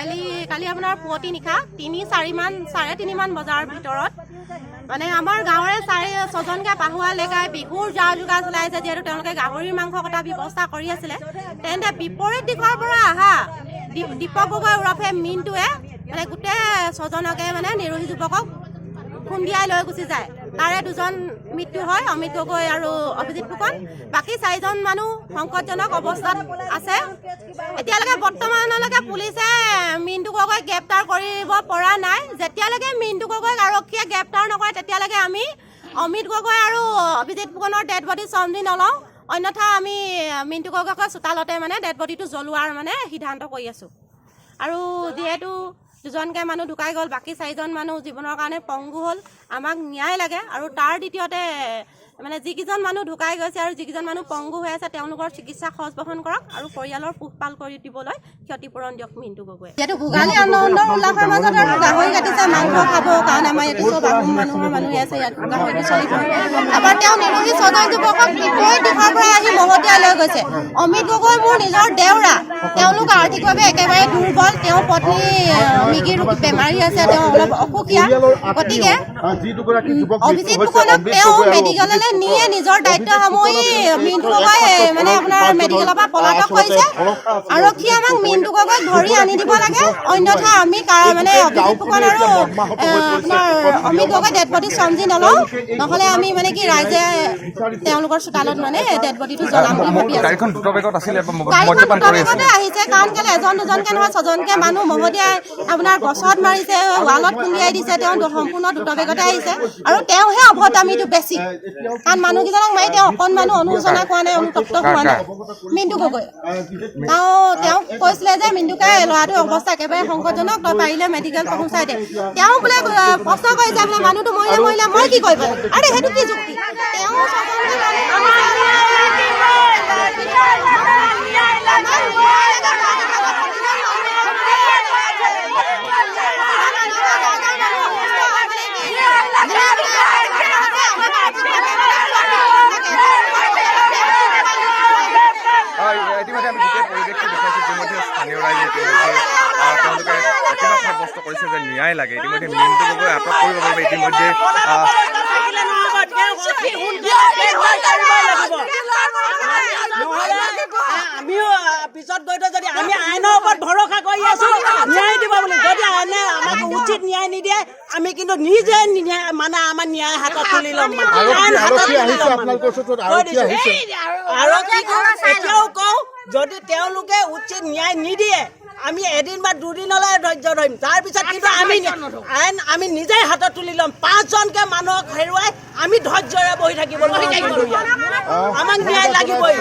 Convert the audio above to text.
কালি আপোনাৰ পুৱতি নিশা 3-4 মান বজাৰ ভিতৰত মানে আমাৰ গাঁৱৰে 4-6জনকে পাহুৱা লেগাই বিহুৰ যা যোগাৰ চলাইছে। যিহেতু তেওঁলোকে গাহৰিৰ মাংস কটা ব্যৱস্থা কৰি আছিলে, তেন্তে বিপৰীত দিশৰ পৰা অহা দীপক গগৈ ওৰফে মিণ্টুৱে মানে গোটেই 6জনকে মানে নিৰোহী যুৱকক খুন্দিয়াই লৈ গুচি যায়। তাৰে 2জন মৃত্যু হয়, অমিত গগৈ আৰু অভিজিত ফুকন। বাকী 4জন মানুহ সংকটজনক অৱস্থাত আছে। এতিয়ালৈকে বৰ্তমানলৈকে পুলিচে মিণ্টু গগৈক গ্ৰেপ্তাৰ কৰিব পৰা নাই। যেতিয়ালৈকে মিণ্টু গগৈক আৰক্ষীয়ে গ্ৰেপ্তাৰ নকৰে তেতিয়ালৈকে আমি অমিত গগৈ আৰু অভিজিত ফুকনৰ ডেড বডি চমজি নলওঁ। অন্যথা আমি মিণ্টু গগৈক চোতালতে মানে ডেড বডিটো জ্বলোৱাৰ মানে সিদ্ধান্ত কৰি আছোঁ। আৰু যিহেতু 2জনকে মানুহ ঢুকাই গ'ল, বাকী 4জন মানুহ জীৱনৰ কাৰণে পংগু হ'ল। আমাক ন্যায় লাগে। আৰু তাৰ দ্বিতীয়তে মানে যিকেইজন মানুহ ঢুকাই গৈছে আৰু যিকেইজন মানুহ পংগু হৈ আছে তেওঁলোকৰ চিকিৎসা খৰচ বহন কৰক আৰু পৰিয়ালৰ পোহপাল কৰি দিবলৈ ক্ষতিপূৰণ দিয়ক মিণ্টু গগৈ। যিহেতু ভোগালী আনন্দৰ উল্লাসৰ মাজত আৰু গাহৰি কাটিছে মাংস খাব কাৰণ আমাৰ ইয়াত চব আহোম মানুহৰ মানুহে আছে, ইয়াত গাহৰিটো চলিব। এবাৰ তেওঁ নিৰোহী 6জন যুৱকক বিপৰীত দিশৰ পৰা আহি মহতিয়াই লৈ গৈছে। অমিত গগৈ মোৰ নিজৰ দেউৰা, তেওঁলোক আৰ্থিকভাৱে একেবাৰে দুৰ্বল। তেওঁৰ পত্নী মৃগীৰ বেমাৰী আছে, তেওঁ অলপ অসুখীয়া। গতিকে অভিজিত ফুকনক তেওঁ মেডিকেললৈ নিয়ে নিজৰ দায়িত্ব সামৰি মিণ্টু গগৈ মানে আপোনাৰ মেডিকেলৰ পৰা পলাতক কৰিছে। আৰক্ষীয়ে আমাক মিণ্টু গগৈক ধৰি আনি দিব লাগে, অন্যথা আমি মানে অভিজিত ফুকন আৰু আপোনাৰ অমিত গগৈ ডেড বডি চমজি নলওঁ। নহ'লে আমি মানে কি ৰাইজে তেওঁলোকৰ চোতালত মানে ডেড বডিটো জ্বলাম বুলি ভাবি আছোঁ। গাড়ীখন দ্ৰুতবেগতে আহিছে কাৰণ কেলে 1-2জনকে নহয় 6জনকে মানুহ মহতিয়াই আপোনাৰ গছত মাৰিছে, ৱালত খুন্দিয়াই দিছে। তেওঁ সম্পূৰ্ণ দ্ৰুতবেগতে আহিছে আৰু তেওঁহে অভদ্ৰামীটো বেছি, কাৰণ মানুহকেইজনক মাৰি তেওঁ অকণমানো অনুশোচনা কৰা নাই, অনুতপ্ত হোৱা নাই। মিণ্টু গগৈ তেওঁ কৈছিলে যে মিণ্টুকে ল'ৰাটোৰ অৱস্থা একেবাৰে সংকটজনক, তই পাৰিলে মেডিকেল পহুচাই দে। তেওঁ বোলে প্ৰশ্ন কৰিছে বোলে মানুহটো মৰিলে মই কি কৰিব? আৰে সেইটো কি যুক্তি? তেওঁ ইতিমধ্যে আমি গোটেই পৰিৱেশটো দেখাইছোঁ। ইতিমধ্যে স্থানীয় ৰাইজে তেওঁলোকে একেটা সাব্যস্ত কৰিছে যে ন্যায় লাগে। ইতিমধ্যে মিণ্টু গগৈ আটক কৰিব পাৰিব। ইতিমধ্যে আমিও পিছত গৈ যদি আমি আইনৰ ওপৰত ভৰসা কৰি আছো ন্যায় দিব বুলি, যদি আইনে আমাক উচিত ন্যায় নিদিয়ে আমি কিন্তু নিজে মানে আমাৰ ন্যায় হাতত তুলি ল'ম। এতিয়াও কওঁ যদি তেওঁলোকে উচিত ন্যায় নিদিয়ে আমি এদিন বা দুদিনলৈ ধৈৰ্য ধৰিম, তাৰপিছত কিন্তু আমি নিজেই হাতত তুলি ল'ম। 5জনকে মানুহক হেৰুৱাই আমি ধৈৰ্যৰে বহি থাকিব নোৱাৰিম। আমাক ন্যায় লাগিবই।